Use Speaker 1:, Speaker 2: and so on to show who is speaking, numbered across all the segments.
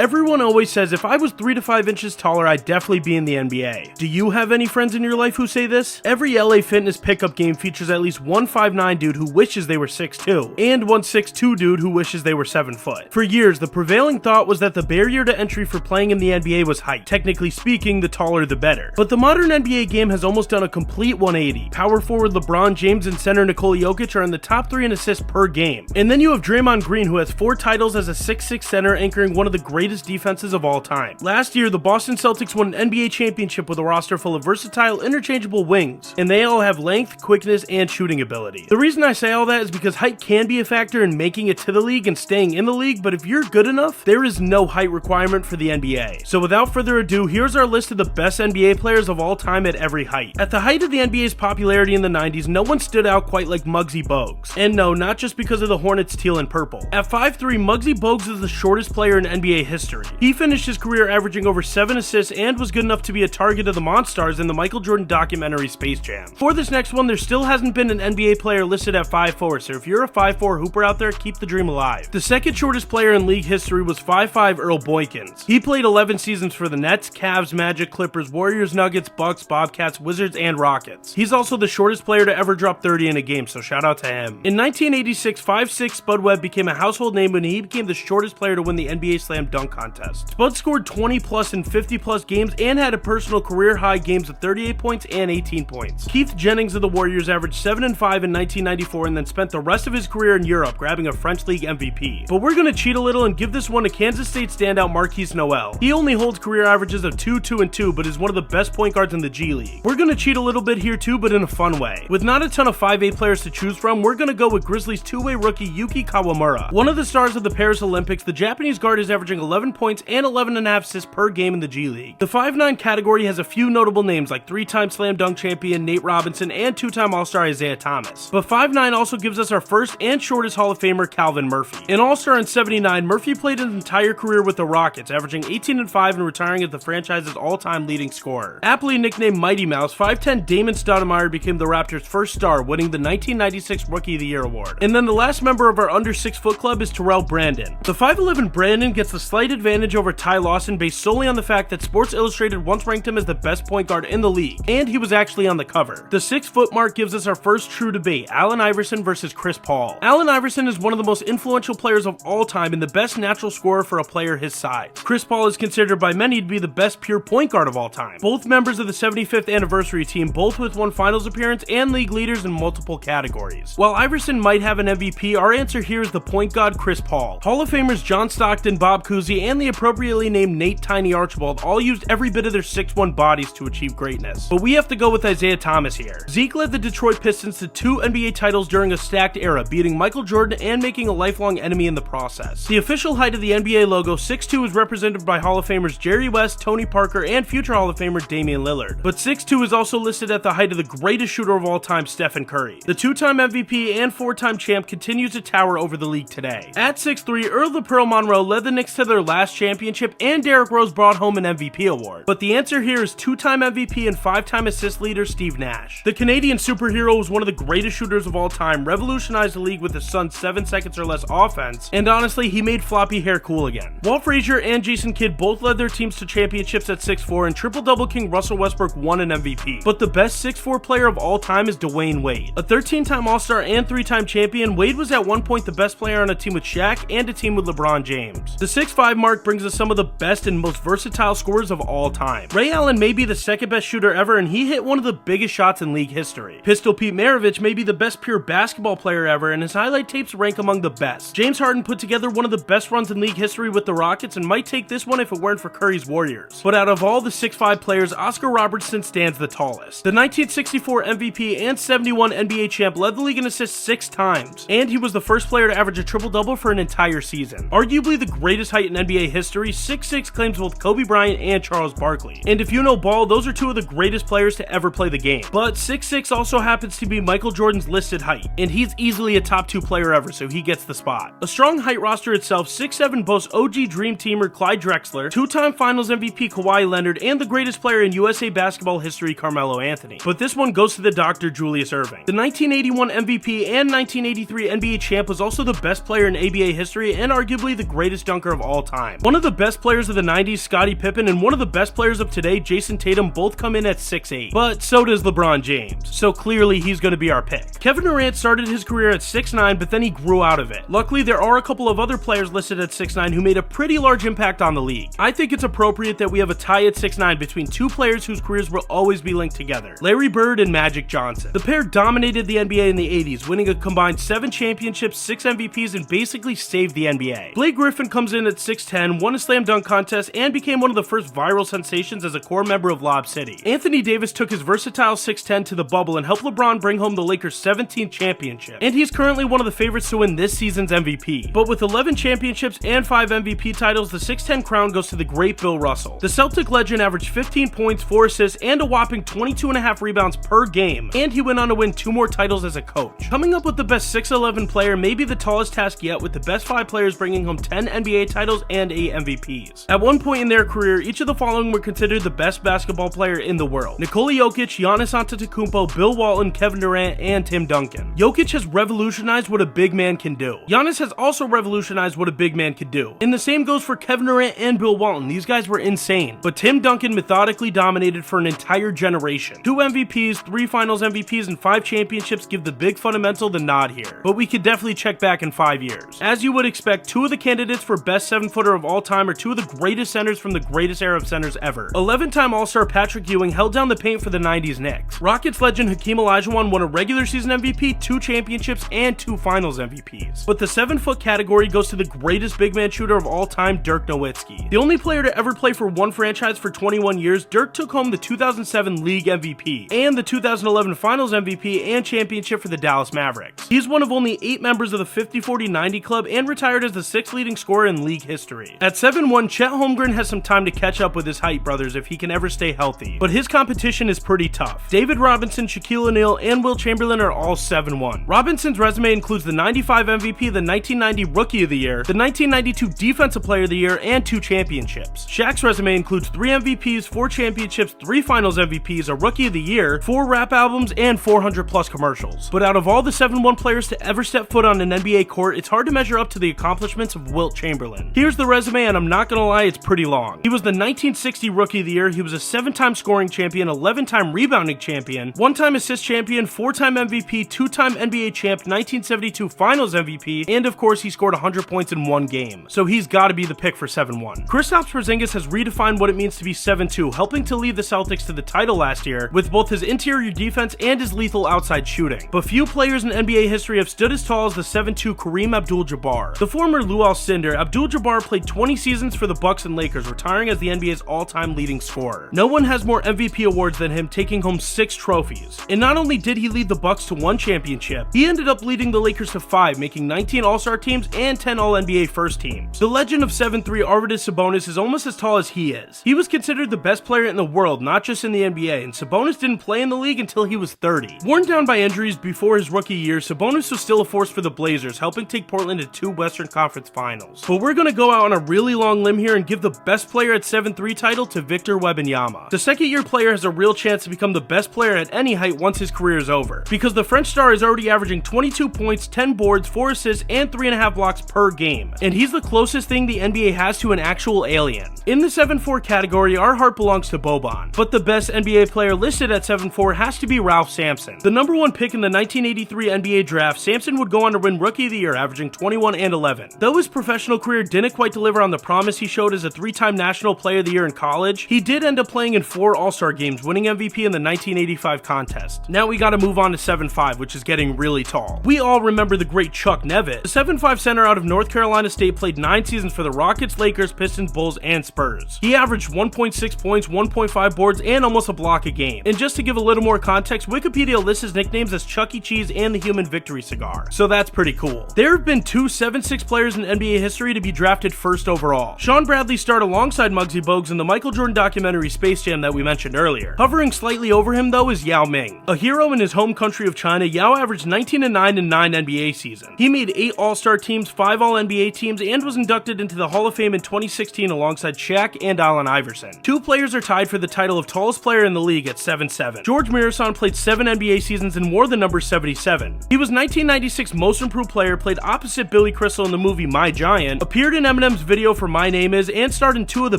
Speaker 1: Everyone always says if I was 3 to 5 inches taller, I'd definitely be in the NBA. Do you have any friends in your life who say this? Every LA Fitness pickup game features at least one 5'9" dude who wishes they were 6'2", and one 6'2" dude who wishes they were 7 foot. For years, the prevailing thought was that the barrier to entry for playing in the NBA was height. Technically speaking, the taller the better. But the modern NBA game has almost done a complete 180. Power forward LeBron James and center Nikola Jokic are in the top 3 in assists per game. And then you have Draymond Green, who has 4 titles as a 6'6" center, anchoring one of the greatest defenses of all time. Last year, the Boston Celtics won an NBA championship with a roster full of versatile, interchangeable wings, and they all have length, quickness, and shooting ability. The reason I say all that is because height can be a factor in making it to the league and staying in the league, but if you're good enough, there is no height requirement for the NBA. So without further ado, here's our list of the best NBA players of all time at every height. At the height of the NBA's popularity in the 90s, no one stood out quite like Muggsy Bogues. And no, not just because of the Hornets' teal and purple. At 5'3", Muggsy Bogues is the shortest player in NBA history. He finished his career averaging over 7 assists and was good enough to be a target of the Monstars in the Michael Jordan documentary Space Jam. For this next one, there still hasn't been an NBA player listed at 5'4", so if you're a 5'4" hooper out there, keep the dream alive. The second shortest player in league history was 5'5" Earl Boykins. He played 11 seasons for the Nets, Cavs, Magic, Clippers, Warriors, Nuggets, Bucks, Bobcats, Wizards, and Rockets. He's also the shortest player to ever drop 30 in a game, so shout out to him. In 1986, 5'6" Spud Webb became a household name when he became the shortest player to win the NBA Slam Dunk Contest. Spud scored 20 plus in 50 plus games and had a personal career high games of 38 points and 18 points. Keith Jennings of the Warriors averaged 7 and 5 in 1994 and then spent the rest of his career in Europe, grabbing a French League MVP. But we're gonna cheat a little and give this one to Kansas State standout Marquise Noel. He only holds career averages of 2, 2, and 2, but is one of the best point guards in the G League. We're gonna cheat a little bit here too, but in a fun way. With not a ton of 5'8" players to choose from, we're gonna go with Grizzlies two-way rookie Yuki Kawamura. One of the stars of the Paris Olympics, the Japanese guard is averaging 11 points and 11.5 assists per game in the G League. The 5'9" category has a few notable names like 3-time slam dunk champion Nate Robinson and 2-time All-Star Isaiah Thomas. But 5'9" also gives us our first and shortest Hall of Famer Calvin Murphy. An All-Star in '79, Murphy played his entire career with the Rockets, averaging 18 and 5 and retiring as the franchise's all-time leading scorer. Aptly nicknamed Mighty Mouse, 5'10" Damon Stoudemire became the Raptors' first star, winning the 1996 Rookie of the Year award. And then the last member of our under 6 foot club is Terrell Brandon. The 5'11" Brandon gets the slight advantage over Ty Lawson based solely on the fact that Sports Illustrated once ranked him as the best point guard in the league, and he was actually on the cover. The 6 foot mark gives us our first true debate, Allen Iverson versus Chris Paul. Allen Iverson is one of the most influential players of all time and the best natural scorer for a player his size. Chris Paul is considered by many to be the best pure point guard of all time. Both members of the 75th anniversary team, both with one finals appearance and league leaders in multiple categories. While Iverson might have an MVP, our answer here is the point guard Chris Paul. Hall of Famers John Stockton, Bob Cousy, and the appropriately named Nate Tiny Archibald all used every bit of their 6'1" bodies to achieve greatness. But we have to go with Isaiah Thomas here. Zeke led the Detroit Pistons to 2 NBA titles during a stacked era, beating Michael Jordan and making a lifelong enemy in the process. The official height of the NBA logo, 6'2", is represented by Hall of Famers Jerry West, Tony Parker, and future Hall of Famer Damian Lillard. But 6'2" is also listed at the height of the greatest shooter of all time, Stephen Curry. The 2-time MVP and 4-time champ continues to tower over the league today. At 6'3", Earl the Pearl Monroe led the Knicks to their last championship, and Derrick Rose brought home an MVP award. But the answer here is 2-time MVP and 5-time assist leader Steve Nash. The Canadian superhero was one of the greatest shooters of all time, revolutionized the league with his son's 7 seconds or less offense, and honestly, he made floppy hair cool again. Walt Frazier and Jason Kidd both led their teams to championships at 6'4", and triple-double king Russell Westbrook won an MVP. But the best 6'4" player of all time is Dwayne Wade. A 13-time All-Star and 3-time champion, Wade was at one point the best player on a team with Shaq and a team with LeBron James. The 6'5" mark brings us some of the best and most versatile scorers of all time. Ray Allen may be the second best shooter ever, and he hit one of the biggest shots in league history. Pistol Pete Maravich may be the best pure basketball player ever, and his highlight tapes rank among the best. James Harden put together one of the best runs in league history with the Rockets and might take this one if it weren't for Curry's Warriors. But out of all the 6'5" players, Oscar Robertson stands the tallest. The 1964 MVP and 71 NBA champ led the league in assists 6 times, and he was the first player to average a triple-double for an entire season. Arguably the greatest height in NBA history, 6'6" claims both Kobe Bryant and Charles Barkley. And if you know ball, those are 2 of the greatest players to ever play the game. But 6'6" also happens to be Michael Jordan's listed height, and he's easily a top 2 player ever, so he gets the spot. A strong height roster itself, 6'7" boasts OG Dream Teamer Clyde Drexler, 2-time Finals MVP Kawhi Leonard, and the greatest player in USA basketball history, Carmelo Anthony. But this one goes to the Dr. Julius Erving. The 1981 MVP and 1983 NBA champ was also the best player in ABA history and arguably the greatest dunker of all time. time. One of the best players of the 90s, Scottie Pippen, and one of the best players of today, Jason Tatum, both come in at 6'8", but so does LeBron James, so clearly he's going to be our pick. Kevin Durant started his career at 6'9", but then he grew out of it. Luckily, there are a couple of other players listed at 6'9" who made a pretty large impact on the league. I think it's appropriate that we have a tie at 6'9" between two players whose careers will always be linked together, Larry Bird and Magic Johnson. The pair dominated the NBA in the 80s, winning a combined 7 championships, 6 MVPs, and basically saved the NBA. Blake Griffin comes in at 6'10", won a slam dunk contest, and became one of the first viral sensations as a core member of Lob City. Anthony Davis took his versatile 6'10" to the bubble and helped LeBron bring home the Lakers' 17th championship, and he's currently one of the favorites to win this season's MVP. But with 11 championships and 5 MVP titles, the 6'10" crown goes to the great Bill Russell. The Celtic legend averaged 15 points, 4 assists, and a whopping 22.5 rebounds per game, and he went on to win 2 more titles as a coach. Coming up with the best 6'11" player may be the tallest task yet, with the best 5 players bringing home 10 NBA titles and 8 MVPs. At one point in their career, each of the following were considered the best basketball player in the world: Nikola Jokic, Giannis Antetokounmpo, Bill Walton, Kevin Durant, and Tim Duncan. Jokic has revolutionized what a big man can do. Giannis has also revolutionized what a big man could do. And the same goes for Kevin Durant and Bill Walton. These guys were insane. But Tim Duncan methodically dominated for an entire generation. 2 MVPs, 3 finals MVPs, and 5 championships give the big fundamental the nod here. But we could definitely check back in 5 years. As you would expect, 2 of the candidates for best 7-footer of all time are 2 of the greatest centers from the greatest era of centers ever. 11-time All-Star Patrick Ewing held down the paint for the 90s Knicks. Rockets legend Hakeem Olajuwon won a regular season MVP, 2 championships, and 2 finals MVPs. But the 7-foot category goes to the greatest big man shooter of all time, Dirk Nowitzki. The only player to ever play for one franchise for 21 years, Dirk took home the 2007 League MVP and the 2011 Finals MVP and championship for the Dallas Mavericks. He's one of only 8 members of the 50-40-90 club and retired as the 6th leading scorer in league history. At 7'1", Chet Holmgren has some time to catch up with his height brothers if he can ever stay healthy, but his competition is pretty tough. David Robinson, Shaquille O'Neal, and Wilt Chamberlain are all 7'1". Robinson's resume includes the 95 MVP, the 1990 Rookie of the Year, the 1992 Defensive Player of the Year, and 2 championships. Shaq's resume includes 3 MVPs, 4 championships, 3 Finals MVPs, a Rookie of the Year, 4 rap albums, and 400+ commercials. But out of all the 7'1" players to ever step foot on an NBA court, it's hard to measure up to the accomplishments of Wilt Chamberlain. Here's the resume, and I'm not gonna lie, it's pretty long. He was the 1960 Rookie of the Year, he was a 7-time scoring champion, 11-time rebounding champion, 1-time assist champion, 4-time MVP, 2-time NBA champ, 1972 Finals MVP, and of course he scored 100 points in 1 game. So he's gotta be the pick for 7'1". Kristaps Porzingis has redefined what it means to be 7'2", helping to lead the Celtics to the title last year with both his interior defense and his lethal outside shooting. But few players in NBA history have stood as tall as the 7'2" Kareem Abdul-Jabbar. The former Lou Alcindor, Abdul-Jabbar played 20 seasons for the Bucks and Lakers, retiring as the NBA's all-time leading scorer. No one has more MVP awards than him, taking home 6 trophies. And not only did he lead the Bucks to 1 championship, he ended up leading the Lakers to 5, making 19 All-Star teams and 10 All-NBA first teams. The legend of 7'3" Arvydas Sabonis is almost as tall as he is. He was considered the best player in the world, not just in the NBA, and Sabonis didn't play in the league until he was 30. Worn down by injuries before his rookie year, Sabonis was still a force for the Blazers, helping take Portland to 2 Western Conference Finals. But we're gonna go out on a really long limb here and give the best player at 7'3" title to Victor Wembanyama. The second-year player has a real chance to become the best player at any height once his career is over, because the French star is already averaging 22 points, 10 boards, 4 assists, and 3.5 blocks per game, and he's the closest thing the NBA has to an actual alien. In the 7'4" category, our heart belongs to Boban, but the best NBA player listed at 7'4" has to be Ralph Sampson. The number 1 pick in the 1983 NBA draft, Sampson would go on to win Rookie of the Year, averaging 21 and 11. Though his professional career didn't quite deliver on the promise he showed as a 3-time National Player of the Year in college, he did end up playing in 4 All-Star games, winning MVP in the 1985 contest. Now we gotta move on to 7'5", which is getting really tall. We all remember the great Chuck Nevitt. The 7'5" center out of North Carolina State played 9 seasons for the Rockets, Lakers, Pistons, Bulls, and Spurs. He averaged 1.6 points, 1.5 boards, and almost a block a game. And just to give a little more context, Wikipedia lists his nicknames as Chuck E. Cheese and the Human Victory Cigar, so that's pretty cool. There have been 2 7'6" players in NBA history to be drafted first overall. Sean Bradley starred alongside Muggsy Bogues in the Michael Jordan documentary Space Jam that we mentioned earlier. Hovering slightly over him though is Yao Ming. A hero in his home country of China, Yao averaged 19-9 in 9 NBA seasons. He made 8 All-Star teams, 5 All-NBA teams, and was inducted into the Hall of Fame in 2016 alongside Shaq and Allen Iverson. 2 players are tied for the title of tallest player in the league at 7'7". George Mirasan played 7 NBA seasons and wore the number 77. He was 1996 Most Improved Player, played opposite Billy Crystal in the movie My Giant, appeared in Eminem's video for My Name Is and starred in 2 of the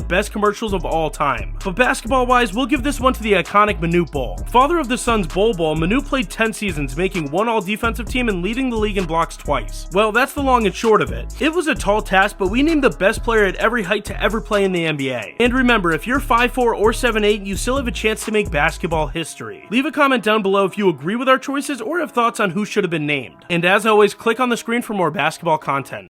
Speaker 1: best commercials of all time. But basketball-wise, we'll give this one to the iconic Manute Bol. Father of the Suns Bol Bol, Manute played 10 seasons, making 1 all-defensive team and leading the league in blocks twice. Well, that's the long and short of it. It was a tall task, but we named the best player at every height to ever play in the NBA. And remember, if you're 5'4" or 7'8", you still have a chance to make basketball history. Leave a comment down below if you agree with our choices or have thoughts on who should have been named. And as always, click on the screen for more basketball content.